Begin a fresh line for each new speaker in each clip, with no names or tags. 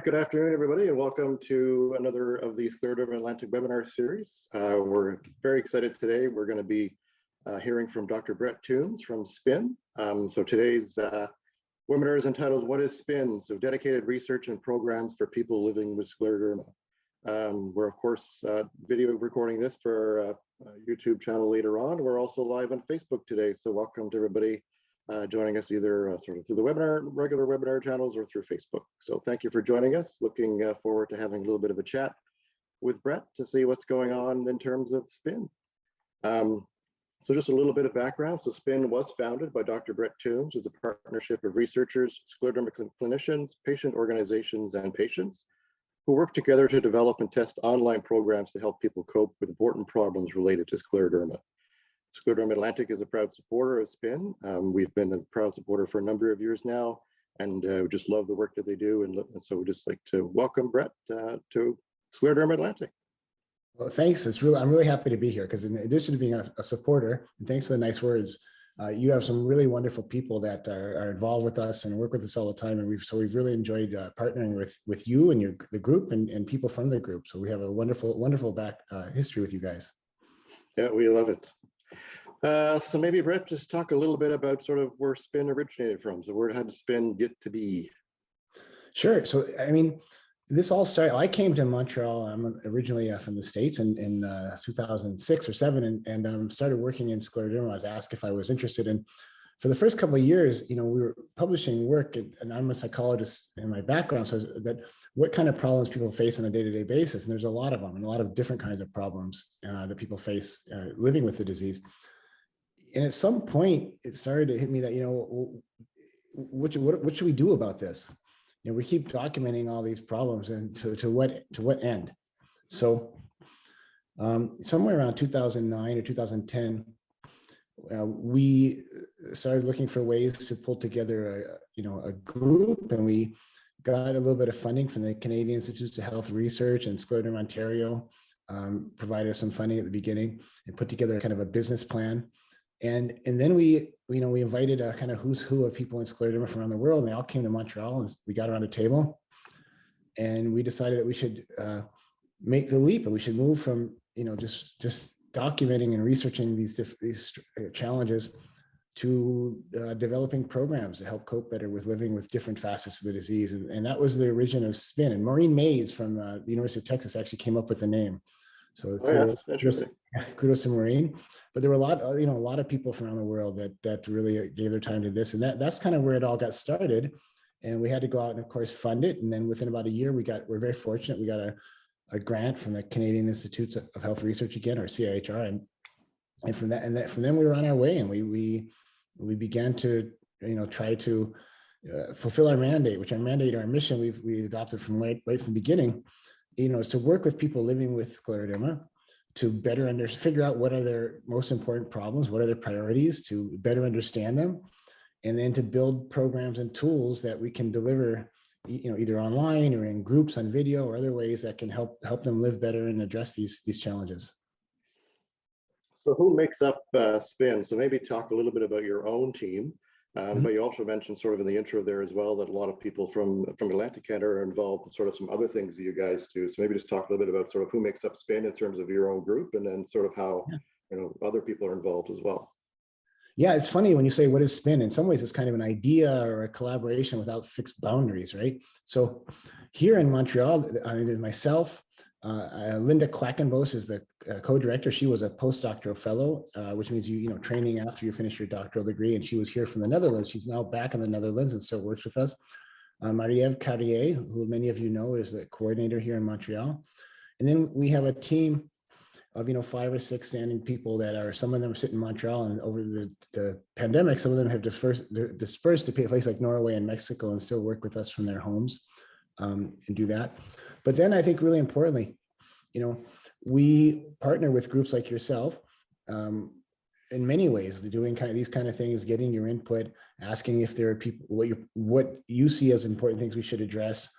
right, good afternoon, everybody, and welcome to another of the Scleroderma Atlantic webinar series. We're very excited today. We're going to be hearing from Dr. Brett Thombs from SPIN. So today's webinar is entitled, What is SPIN? So dedicated research and programs for people living with scleroderma. We're, of course, video recording this for a YouTube channel later on. We're also live on Facebook today, so welcome to everybody joining us either sort of through the webinar, regular webinar channels or through Facebook. So thank you for joining us. Looking forward to having a little bit of a chat with Brett to see what's going on in terms of SPIN. So just a little bit of background. So SPIN was founded by Dr. Brett Thombs as a partnership of researchers, scleroderma clinicians, patient organizations, and patients who work together to develop and test online programs to help people cope with important problems related to scleroderma. Scleroderma Atlantic is a proud supporter of SPIN. We've been a proud supporter for a number of years now, and we just love the work that they do. And so we'd just like to welcome Brett to Scleroderma Atlantic.
Well, thanks. I'm really happy to be here because in addition to being a supporter, and thanks for the nice words, you have some really wonderful people that are involved with us and work with us all the time. And we've really enjoyed partnering with you and the group and people from the group. So we have a wonderful history with you guys.
Yeah, we love it. So maybe Brett, just talk a little bit about sort of where SPIN originated from. So how did SPIN get to be?
Sure. So, I mean, this all started, I came to Montreal. I'm originally from the States in 2006 or 7 and started working in scleroderma. I was asked if I was interested in, for the first couple of years, we were publishing work and I'm a psychologist in my background. So that what kind of problems people face on a day-to-day basis. And there's a lot of them and a lot of different kinds of problems that people face living with the disease. And at some point, it started to hit me that, what should we do about this? We keep documenting all these problems, and to what end? So somewhere around 2009 or 2010, we started looking for ways to pull together a group, and we got a little bit of funding from the Canadian Institutes of Health Research and Scleroderma Ontario, provided us some funding at the beginning and put together kind of a business plan. And then we invited a kind of who's who of people in scleroderma from around the world, and they all came to Montreal, and we got around a table, and we decided that we should make the leap, and we should move from just documenting and researching these challenges to developing programs to help cope better with living with different facets of the disease, and that was the origin of SPIN. And Maureen Mays from the University of Texas actually came up with the name. So kudos to Maureen. But there were a lot of people from around the world that really gave their time to this, and that's kind of where it all got started. And we had to go out and, of course, fund it. And then within about a year, we're very fortunate. We got a grant from the Canadian Institutes of Health Research again, or CIHR, and from then we were on our way, and we began to try to fulfill our mandate, our mission we adopted from right from the beginning. Is to work with people living with scleroderma to better figure out what are their most important problems, what are their priorities, to better understand them, and then to build programs and tools that we can deliver, either online or in groups on video or other ways that can help them live better and address these challenges. So
who makes up SPIN? So maybe talk a little bit about your own team. But you also mentioned sort of in the intro there as well that a lot of people from Atlantic Canada are involved in sort of some other things that you guys do. So maybe just talk a little bit about sort of who makes up SPIN in terms of your own group, and then sort of how other people are involved as well.
Yeah, it's funny when you say what is SPIN. In some ways, it's kind of an idea or a collaboration without fixed boundaries, right? So here in Montreal, there's myself. Linda Quackenbos is the co-director. She was a postdoctoral fellow, which means training after you finish your doctoral degree, and she was here from the Netherlands. She's now back in the Netherlands and still works with us. Marie-Ève Carrier, who many of you know, is the coordinator here in Montreal. And then we have a team of 5 or 6 standing people some of them are sitting in Montreal, and over the pandemic, some of them have dispersed to places like Norway and Mexico and still work with us from their homes and do that. But then I think really importantly, we partner with groups like yourself in many ways. They're doing these kind of things, getting your input, asking if there are people, what you see as important things we should address,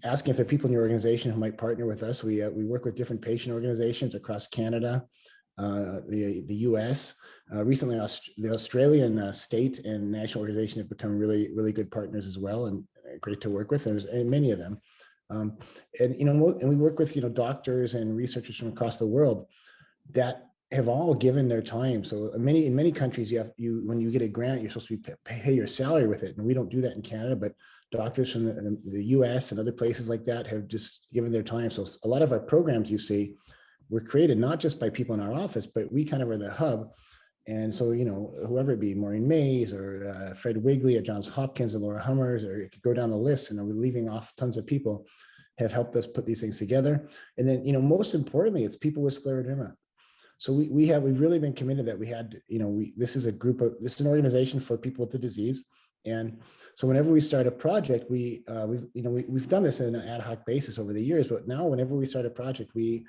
asking if there are people in your organization who might partner with us. We work with different patient organizations across Canada, the US. Recently, the Australian state and national organization have become really, really good partners as well. And great to work with, and many of them. And we work with doctors and researchers from across the world that have all given their time. So in many countries, when you get a grant, you're supposed to pay your salary with it, and we don't do that in Canada. But doctors from the U.S. and other places like that have just given their time. So a lot of our programs you see were created not just by people in our office, but we kind of are the hub. And so, whoever it be, Maureen Mays or Fred Wigley at Johns Hopkins and Laura Hummers, or it could go down the list, and we're leaving off tons of people, have helped us put these things together. And then, most importantly, it's people with scleroderma. So we've really been committed that we had, this is an organization for people with the disease. And so whenever we start a project, we've done this on an ad hoc basis over the years, but now whenever we start a project, we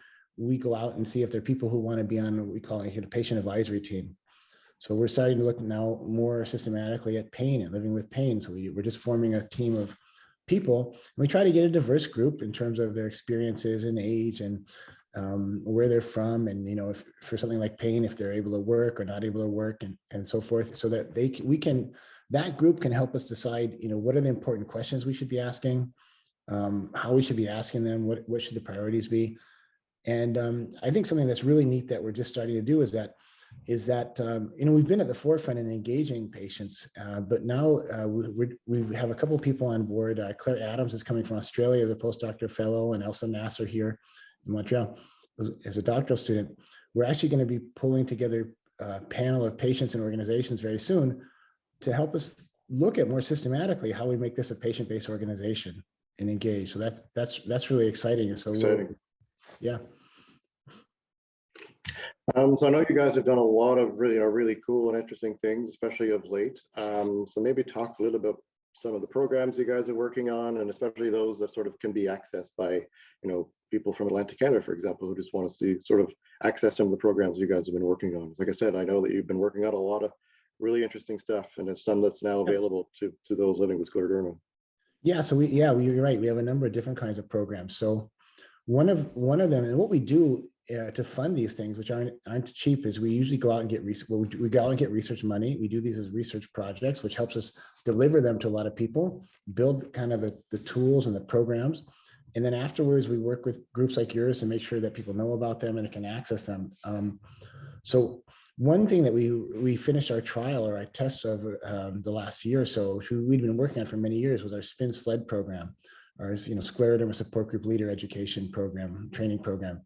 go out and see if there are people who want to be on what we call a patient advisory team. So we're starting to look now more systematically at pain and living with pain. So we're just forming a team of people, and we try to get a diverse group in terms of their experiences and age and where they're from, and if for something like pain, if they're able to work or not able to work, and so forth, so that that group can help us decide what are the important questions we should be asking, how we should be asking them, what should the priorities be. And I think something that's really neat that we're just starting to do is that we've been at the forefront in engaging patients, but now we have a couple of people on board. Claire Adams is coming from Australia as a postdoctoral fellow, and Elsa Nasser here in Montreal as a doctoral student. We're actually going to be pulling together a panel of patients and organizations very soon to help us look at more systematically how we make this a patient-based organization and engage. So that's really exciting. And so
exciting.
Yeah.
So I know you guys have done a lot of really cool and interesting things, especially of late. So maybe talk a little about some of the programs you guys are working on, and especially those that sort of can be accessed by, people from Atlantic Canada, for example, who just want to see sort of access some of the programs you guys have been working on. Like I said, I know that you've been working on a lot of really interesting stuff, and there's some that's now available to those living with scleroderma.
Yeah, so you're right. We have a number of different kinds of programs. So one of them, and what we do to fund these things, which aren't cheap, is we usually go out and get we go out and get research money. We do these as research projects, which helps us deliver them to a lot of people, build kind of the tools and the programs. And then afterwards, we work with groups like yours to make sure that people know about them and they can access them. So one thing that we finished our trial or our tests of the last year or so, which we'd been working on for many years, was our SPIN SLED program, our Scleroderma Support Group Leader Education Program, training program.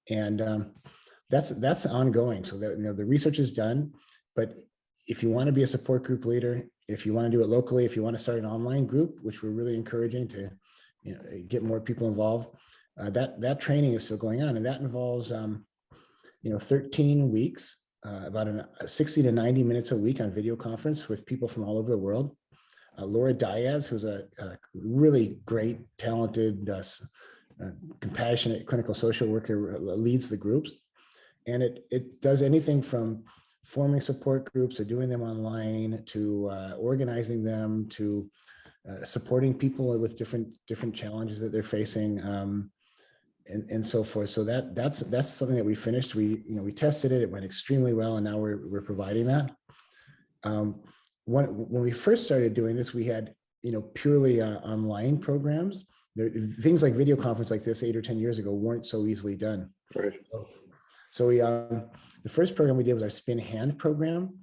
And that's ongoing. So that the research is done, but if you want to be a support group leader, if you want to do it locally, if you want to start an online group, which we're really encouraging to get more people involved, that training is still going on, and that involves 13 weeks, about 60 to 90 minutes a week on video conference with people from all over the world. Laura Diaz, who's a really great, talented, compassionate clinical social worker, leads the groups, and it does anything from forming support groups or doing them online to organizing them to supporting people with different challenges that they're facing, and so forth. So that's something that we finished. We tested it. It went extremely well, and now we're providing that. When we first started doing this, we had purely online programs. Things like video conference like this 8 or 10 years ago weren't so easily done.
Right.
So we the first program we did was our Spin Hand program.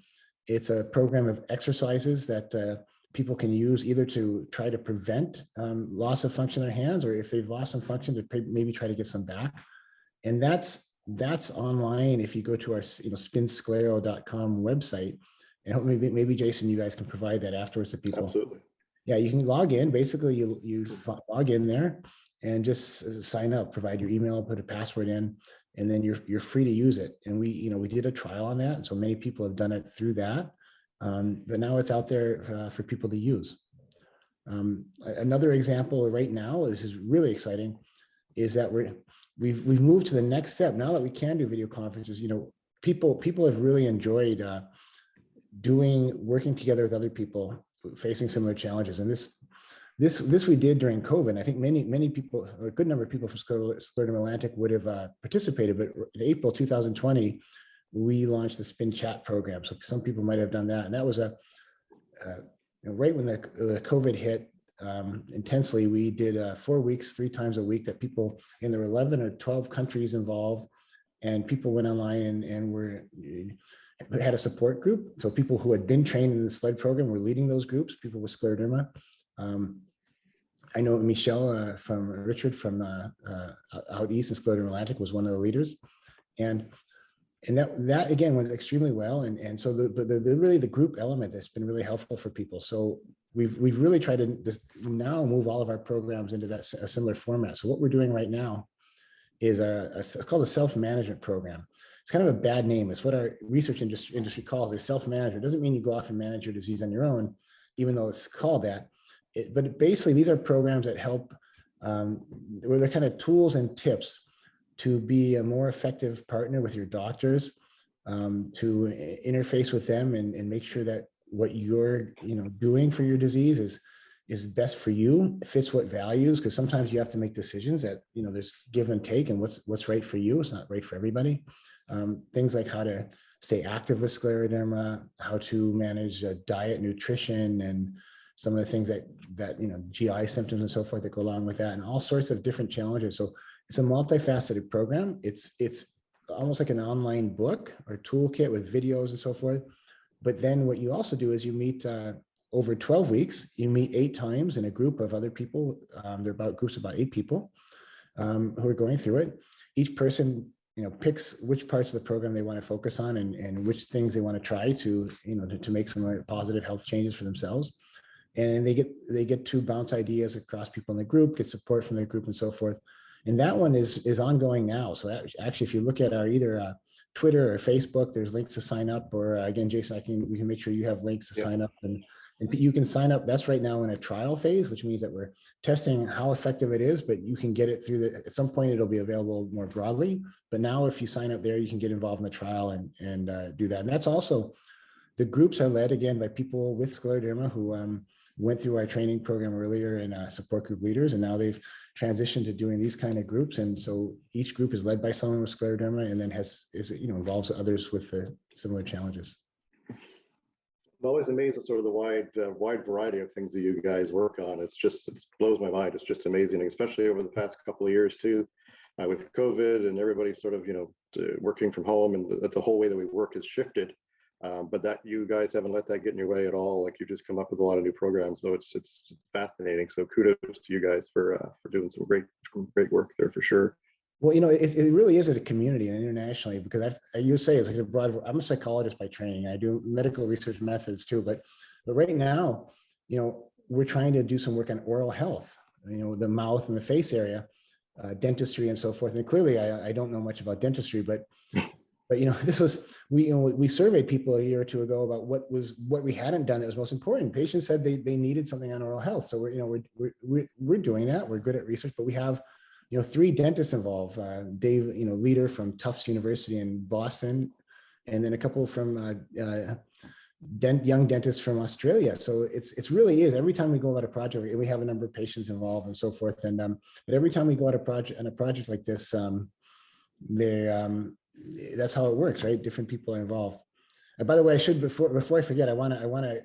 It's a program of exercises that people can use either to try to prevent loss of function in their hands, or if they've lost some function, to maybe try to get some back. And that's online. If you go to our spinsclero.com website, and maybe Jason, you guys can provide that afterwards to people.
Absolutely.
Yeah, you can log in. Basically, you log in there and just sign up, provide your email, put a password in, and then you're free to use it. And we did a trial on that, and so many people have done it through that. But now it's out there for people to use. Another example right now, this is really exciting, is that we've moved to the next step. Now that we can do video conferences, people have really enjoyed working together with other people facing similar challenges. And this we did during COVID. I think many people, or a good number of people from Scleroderma Atlantic would have participated, but in April 2020, we launched the Spin Chat program. So some people might have done that. And that was right when the COVID hit, intensely. We did 4 weeks, 3 times a week, that people, and there were 11 or 12 countries involved, and people went online and had a support group. So people who had been trained in the SLED program were leading those groups, people with scleroderma. I know Richard from out east in Scleroderma Atlantic was one of the leaders. And that again went extremely well. And so really the group element that's been really helpful for people. So we've really tried to just now move all of our programs into a similar format. So what we're doing right now is it's called a self-management program. It's kind of a bad name. It's what our research industry calls a self-manager. It doesn't mean you go off and manage your disease on your own, even though it's called that. But basically, these are programs that help, where they're kind of tools and tips to be a more effective partner with your doctors, to interface with them and make sure that what you're doing for your disease is best for you, fits what values, because sometimes you have to make decisions that there's give and take, and what's right for you, it's not right for everybody. Things like how to stay active with scleroderma, how to manage diet, nutrition, and some of the things that GI symptoms and so forth that go along with that, and all sorts of different challenges. So it's a multifaceted program. It's almost like an online book or toolkit with videos and so forth. But then what you also do is you meet over 12 weeks, you meet 8 times in a group of other people. They're about groups of about 8 people who are going through it. Each person picks which parts of the program they want to focus on and which things they want to try to make some positive health changes for themselves. And they get to bounce ideas across people in the group, get support from the group and so forth. And that one is ongoing now. So actually, if you look at our either Twitter or Facebook, there's links to sign up, or again, Jason, we can make sure you have links to sign up, and you can sign up. That's right now in a trial phase, which means that we're testing how effective it is, but you can get it through at some point it'll be available more broadly. But now if you sign up there, you can get involved in the trial and do that. And that's also, the groups are led again by people with scleroderma who went through our training program earlier in support group leaders, and now they've transitioned to doing these kind of groups. And so each group is led by someone with scleroderma, and then involves others with similar challenges.
I'm always amazed at sort of the wide variety of things that you guys work on. It blows my mind. It's just amazing, especially over the past couple of years too, with COVID and everybody sort of working from home, and the whole way that we work has shifted. But that you guys haven't let that get in your way at all. Like, you just come up with a lot of new programs, so it's fascinating. So kudos to you guys for doing some great work there for sure.
Well, it really is a community and internationally, because you say it's like a broad. I'm a psychologist by training. I do medical research methods too, but right now, we're trying to do some work on oral health. The mouth and the face area, dentistry and so forth. And clearly, I don't know much about dentistry, but this was, we surveyed people a year or two ago about what we hadn't done that was most important. Patients said they needed something on oral health. So we're doing that. We're good at research, but we have 3 dentists involved. Dave, leader from Tufts University in Boston, and then a couple from young dentists from Australia. So it's really is, every time we go about a project, we have a number of patients involved and so forth. And but every time we go on a project like this, that's how it works, right? Different people are involved. And by the way, I should, before I forget, I want to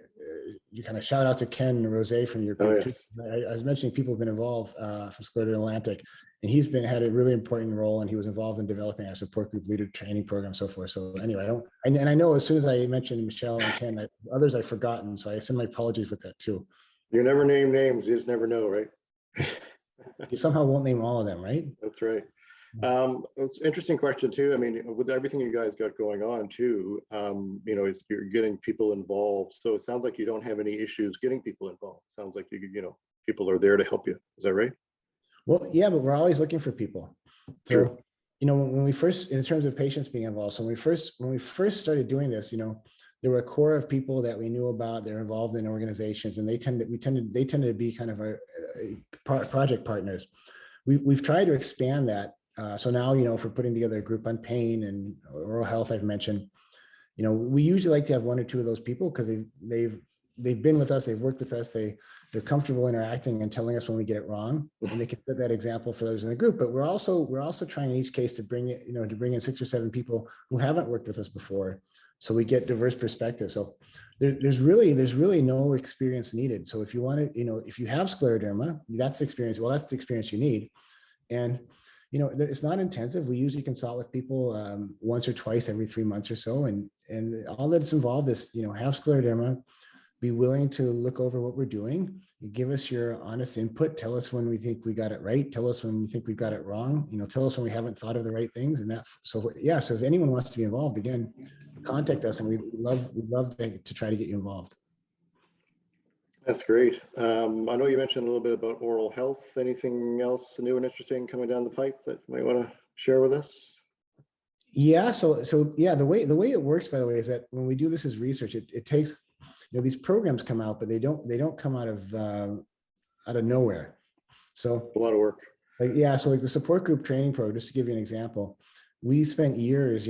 you kind of shout out to Ken and Rose from your group.
Yes.
I was mentioning people have been involved from Scleroderma Atlantic, and he's had a really important role, and he was involved in developing our support group leader training program, so forth. So anyway, I know as soon as I mentioned Michelle and Ken, others I've forgotten, so I send my apologies with that too.
You never name names, you just never know, right?
You somehow won't name all of them, right?
That's right. It's an interesting question too. I mean, with everything you guys got going on too, you're getting people involved. So it sounds like you don't have any issues getting people involved. It sounds like people are there to help you. Is that right?
Well, yeah, but we're always looking for people. So,
True.
When we first, in terms of patients being involved, so when we first started doing this, there were a core of people that we knew about. They're involved in organizations, and they tended to be kind of our project partners. We've tried to expand that. So now, if we're putting together a group on pain and oral health, I've mentioned, we usually like to have 1 or 2 of those people, because they've been with us, they've worked with us, they're comfortable interacting and telling us when we get it wrong, and they can set that example for those in the group. But we're also trying in each case to bring it, to bring in 6 or 7 people who haven't worked with us before, so we get diverse perspectives. So there's really no experience needed. So if you want to, if you have scleroderma, that's the experience. Well, that's the experience you need. And it's not intensive. We usually consult with people once or twice every 3 months or so, and all that's involved is have scleroderma, be willing to look over what we're doing, give us your honest input, tell us when we think we got it right, tell us when we think we've got it wrong, tell us when we haven't thought of the right things. And that, so if anyone wants to be involved, again, contact us, and we'd love to try to get you involved.
That's great. I know you mentioned a little bit about oral health. Anything else new and interesting coming down the pipe that you might want to share with us?
Yeah, so yeah, the way it works, by the way, is that when we do this as research, it takes, these programs come out, but they don't come out of nowhere. So
A lot of work.
So the support group training program, just to give you an example, we spent years,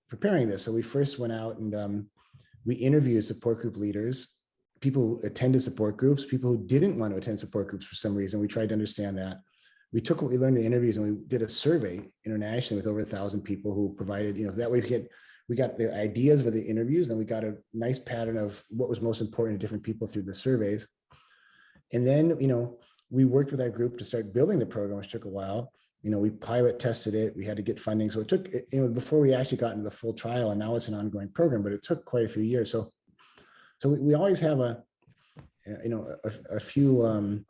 preparing this. So we first went out and we interviewed support group leaders, people who attended support groups, people who didn't want to attend support groups for some reason. We tried to understand that. We took what we learned in the interviews and we did a survey internationally with over 1,000 people who provided, that way we got the ideas for the interviews, and we got a nice pattern of what was most important to different people through the surveys. And then, we worked with our group to start building the program, which took a while. We pilot tested it. We had to get funding. So it took, before we actually got into the full trial, and now it's an ongoing program, but it took quite a few years. So we always have a few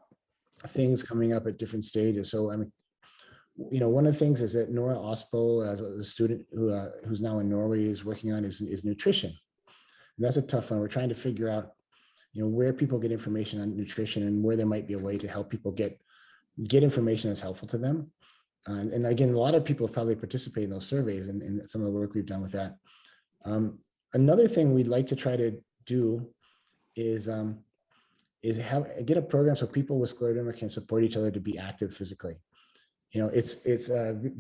things coming up at different stages. So, one of the things is that Nora Ospo, a student who's now in Norway, is working on is nutrition. And that's a tough one. We're trying to figure out, where people get information on nutrition and where there might be a way to help people get information that's helpful to them. And again, a lot of people have probably participated in those surveys and some of the work we've done with that. Another thing we'd like to try to do is get a program so people with scleroderma can support each other to be active physically. It's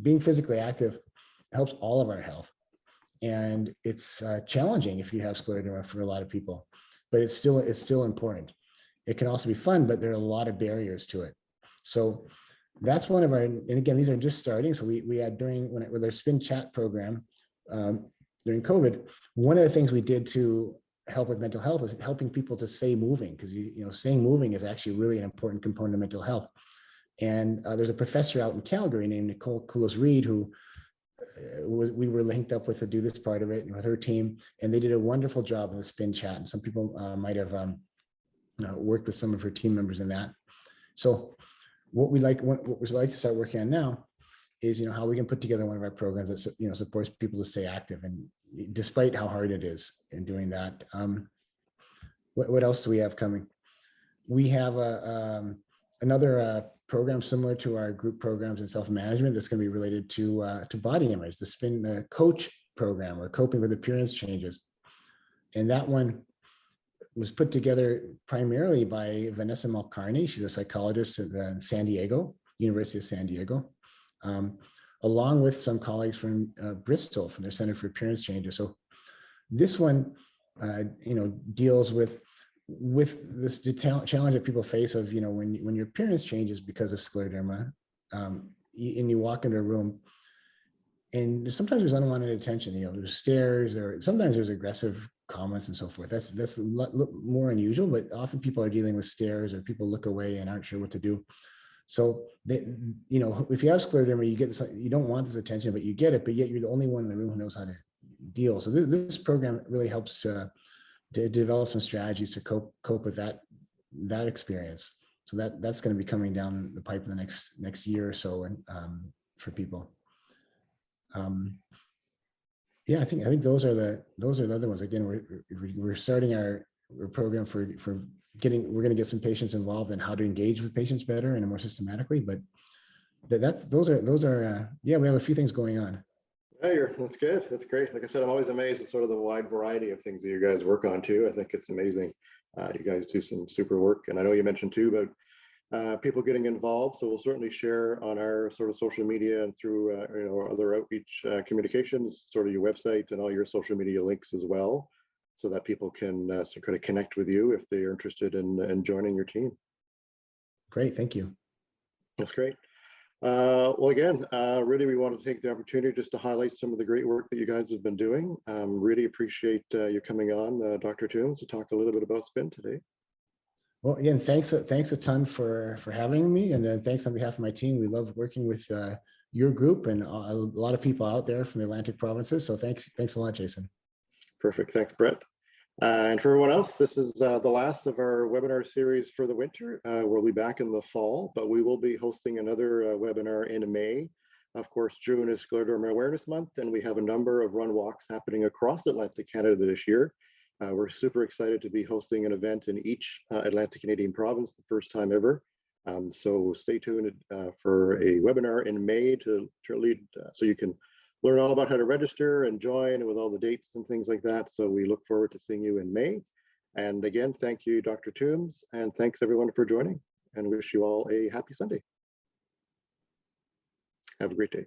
being physically active helps all of our health, and it's challenging if you have scleroderma for a lot of people, but it's still important. It can also be fun, but there are a lot of barriers to it. So that's one of our, and again, these are just starting. So we had with our Spin Chat program during COVID, one of the things we did to help with mental health was helping people to stay moving, because staying moving is actually really an important component of mental health. And there's a professor out in Calgary named Nicole Kulos-Reed who we were linked up with to do this part of it, and with her team, and they did a wonderful job in the Spin Chat. And some people might have worked with some of her team members in that. So what we'd like to start working on now is, how we can put together one of our programs that, supports people to stay active, and despite how hard it is in doing that. What else do we have coming? We have another program similar to our group programs in self-management that's going to be related to body image, the coach program, or coping with appearance changes. And that one was put together primarily by Vanessa Malcarney. She's a psychologist at San Diego, University of San Diego, along with some colleagues from Bristol, from their Center for Appearance Changes. So this one, deals with this challenge that people face of, when your appearance changes because of scleroderma, and you walk into a room, and sometimes there's unwanted attention, there's stares, or sometimes there's aggressive comments and so forth. That's a lot more unusual, but often people are dealing with stares, or people look away and aren't sure what to do. So if you have scleroderma, you don't want this attention, but you get it, but yet you're the only one in the room who knows how to deal. So this program really helps to develop some strategies to cope with that experience. So that's going to be coming down the pipe in the next year or so, and for people. I think those are the other ones. Again, we're starting our program for we're going to get some patients involved in how to engage with patients better and more systematically. But those are we have a few things going on.
Yeah, that's good. That's great. Like I said, I'm always amazed at sort of the wide variety of things that you guys work on too. I think it's amazing. You guys do some super work, and I know you mentioned too about people getting involved. So we'll certainly share on our sort of social media and through other outreach communications, sort of your website and all your social media links as well. so that people can kind of connect with you if they're interested in joining your team.
Great, thank you.
That's great. Well, again, really, we want to take the opportunity just to highlight some of the great work that you guys have been doing. Really appreciate you coming on, Dr. Thombs, to talk a little bit about SPIN today.
Well, again, thanks a ton for having me, and then thanks on behalf of my team. We love working with your group and a lot of people out there from the Atlantic provinces. So thanks a lot, Jason.
Perfect. Thanks, Brett. And for everyone else, this is the last of our webinar series for the winter. We'll be back in the fall, but we will be hosting another webinar in May. Of course, June is Scleroderma Awareness Month, and we have a number of run walks happening across Atlantic Canada this year. We're super excited to be hosting an event in each Atlantic Canadian province, the first time ever. So stay tuned for a webinar in May to lead, so you can learn all about how to register and join, and with all the dates and things like that. So we look forward to seeing you in May. And again, thank you, Dr. Thombs, and thanks everyone for joining, and wish you all a happy Sunday. Have a great day.